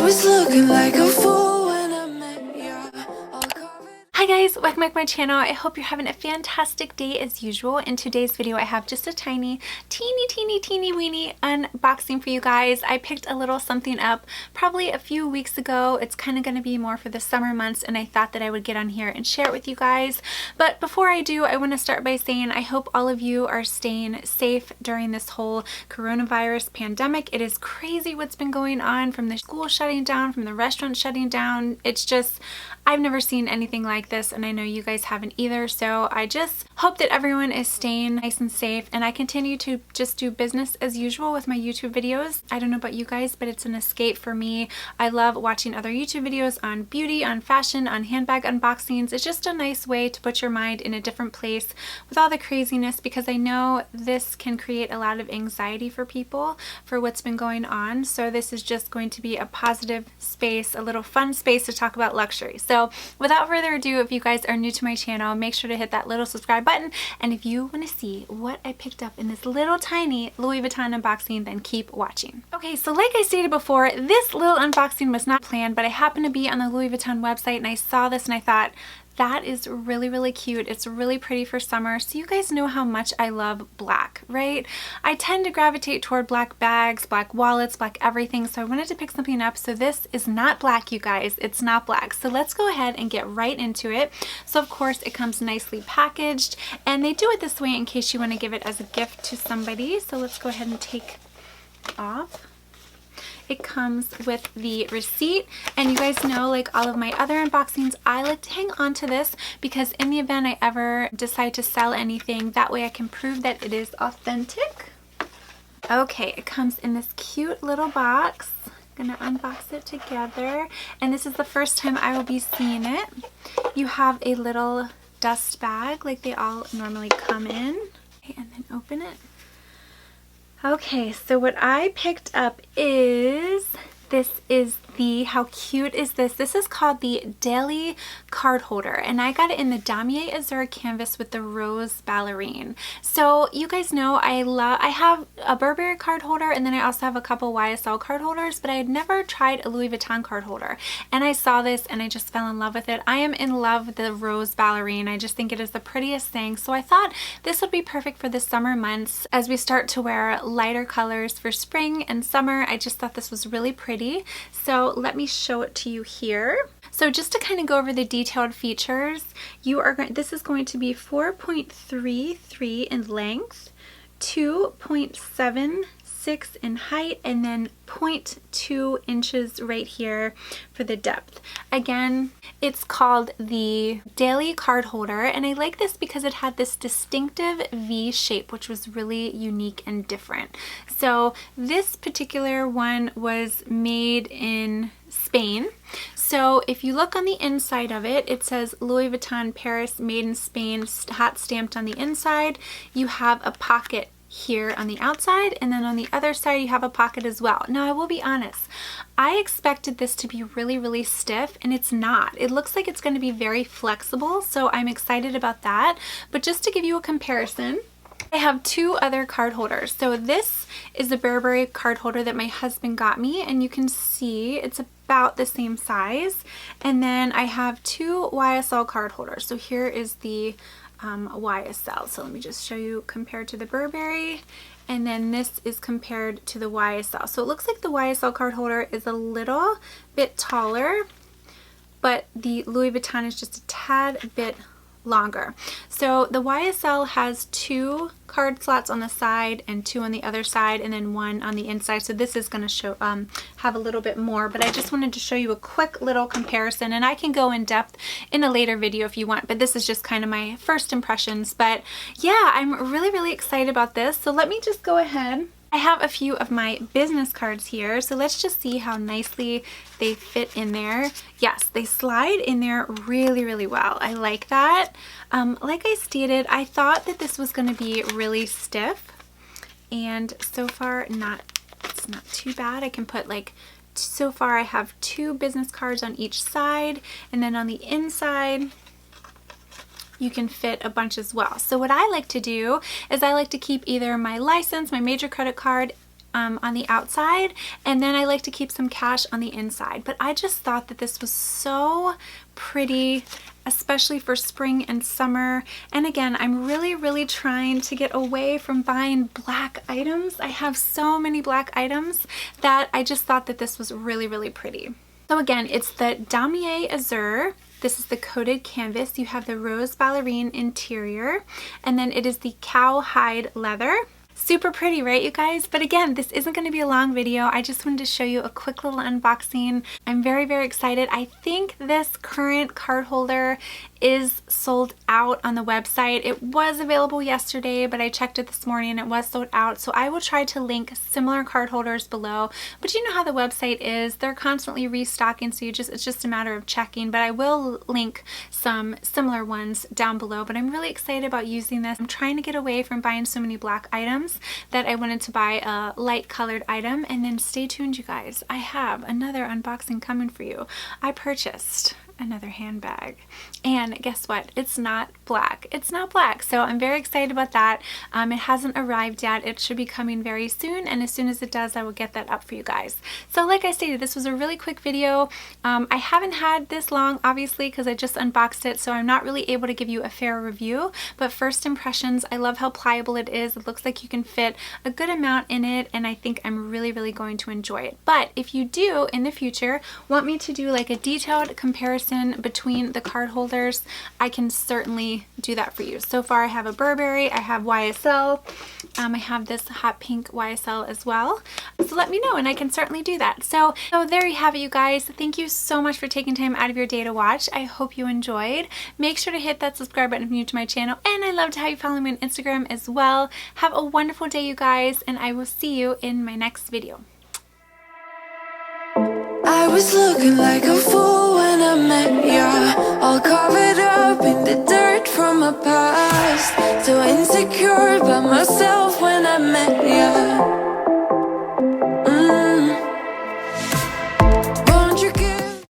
was looking like a fool when I met you. All covered. Hi guys, welcome back to my channel. I hope you're having a fantastic day as usual. In today's video, I have just a teeny weeny unboxing for you guys. I picked a little something up probably a few weeks ago. It's kind of going to be more for the summer months, and I thought that I would get on here and share it with you guys. But before I do, I want to start by saying I hope all of you are staying safe during this whole coronavirus pandemic. It is crazy what's been going on, from the school shutting down, from the restaurant shutting down. It's just, I've never seen anything like this, and I know you guys haven't either. So I just hope that everyone is staying nice and safe, and I continue to just do business as usual with my YouTube videos. I don't know about you guys, but it's an escape for me. I love watching other YouTube videos on beauty, on fashion, on handbag unboxings. It's just a nice way to put your mind in a different place with all the craziness, because I know this can create a lot of anxiety for people for what's been going on. So this is just going to be a positive space, a little fun space to talk about luxury. So without further ado, if you guys are new to my channel, make sure to hit that little subscribe button. And if you want to see what I picked up in this little tiny Louis Vuitton unboxing, then keep watching. Okay, so like I stated before, this little unboxing was not planned, but I happened to be on the Louis Vuitton website and I saw this and I thought, that is really cute. It's really pretty for summer. So you guys know how much I love black, right? I tend to gravitate toward black bags, black wallets, black everything. So I wanted to pick something up. So this is not black, you guys. It's not black. So let's go ahead and get right into it. So of course it comes nicely packaged, and they do it this way in case you want to give it as a gift to somebody. So let's go ahead and take it off. It comes with the receipt, and you guys know, like all of my other unboxings, I like to hang on to this because in the event I ever decide to sell anything, that way I can prove that it is authentic. Okay, it comes in this cute little box. I'm gonna unbox it together, and this is the first time I will be seeing it. You have a little dust bag like they all normally come in. Okay, and then open it. Okay, so what I picked up is, how cute is this? This is called the Daily Cardholder, and I got it in the Damier Azur canvas with the rose ballerine. So you guys know I have a Burberry card holder, and then I also have a couple YSL card holders, but I had never tried a Louis Vuitton card holder. And I saw this and I just fell in love with it. I am in love with the rose ballerine. I just think it is the prettiest thing. So I thought this would be perfect for the summer months as we start to wear lighter colors for spring and summer. I just thought this was really pretty. So let me show it to you here. So just to kind of go over the detailed features, this is going to be 4.33 in length, 2.76 in height, and then 0.2 inches right here for the depth. Again, it's called the Daily Cardholder, and I like this because it had this distinctive V shape, which was really unique and different. So this particular one was made in Spain. So if you look on the inside of it, it says Louis Vuitton Paris, made in Spain, hot stamped on the inside. You have a pocket here on the outside, and then on the other side you have a pocket as well. Now I will be honest, I expected this to be really stiff, and it's not. It looks like it's going to be very flexible, so I'm excited about that. But just to give you a comparison, I have two other card holders. So this is the Burberry card holder that my husband got me, and you can see it's about the same size. And then I have two YSL card holders. So here is the YSL. So let me just show you compared to the Burberry, and then this is compared to the YSL. So it looks like the YSL card holder is a little bit taller, but the Louis Vuitton is just a tad bit longer. So the YSL has two card slots on the side and two on the other side, and then one on the inside. So this is going to show have a little bit more, but I just wanted to show you a quick little comparison, and I can go in depth in a later video if you want, but this is just kind of my first impressions. But yeah, I'm really excited about this. So let me just go ahead. I have a few of my business cards here, so let's just see how nicely they fit in there. Yes, they slide in there really well. I like that. Like I stated, I thought that this was going to be really stiff, and so far it's not too bad. I can put so far I have two business cards on each side, and then on the inside you can fit a bunch as well. So what I like to do is I like to keep either my license, my major credit card, on the outside, and then I like to keep some cash on the inside. But I just thought that this was so pretty, especially for spring and summer. And again, I'm really trying to get away from buying black items. I have so many black items that I just thought that this was really pretty. So again, it's the Damier Azur. This is the coated canvas. You have the rose ballerine interior, and then it is the cowhide leather. Super pretty, right, you guys? But again, this isn't going to be a long video. I just wanted to show you a quick little unboxing. I'm very excited. I think this current card holder is sold out on the website. It was available yesterday, but I checked it this morning and it was sold out. So I will try to link similar card holders below. But you know how the website is. They're constantly restocking, so it's just a matter of checking. But I will link some similar ones down below. But I'm really excited about using this. I'm trying to get away from buying so many black items that I wanted to buy a light colored item. And then stay tuned, you guys. I have another unboxing coming for you. I purchased another handbag, and guess what? It's not black. It's not black. So I'm very excited about that. It hasn't arrived yet. It should be coming very soon, and as soon as it does, I will get that up for you guys. So like I stated, this was a really quick video. I haven't had this long, obviously, because I just unboxed it, so I'm not really able to give you a fair review, but first impressions, I love how pliable it is. It looks like you can fit a good amount in it, and I think I'm really going to enjoy it. But if you do in the future want me to do like a detailed comparison between the card holders, I can certainly do that for you. So far I have a Burberry, I have YSL, I have this hot pink YSL as well. So let me know and I can certainly do that. So there you have it, you guys. Thank you so much for taking time out of your day to watch. I hope you enjoyed. Make sure to hit that subscribe button if you're new to my channel, and I'd love to have you follow me on Instagram as well. Have a wonderful day, you guys, and I will see you in my next video. I was looking like a fool when I met ya, all covered up in the dirt from my past. So insecure about myself when I met ya.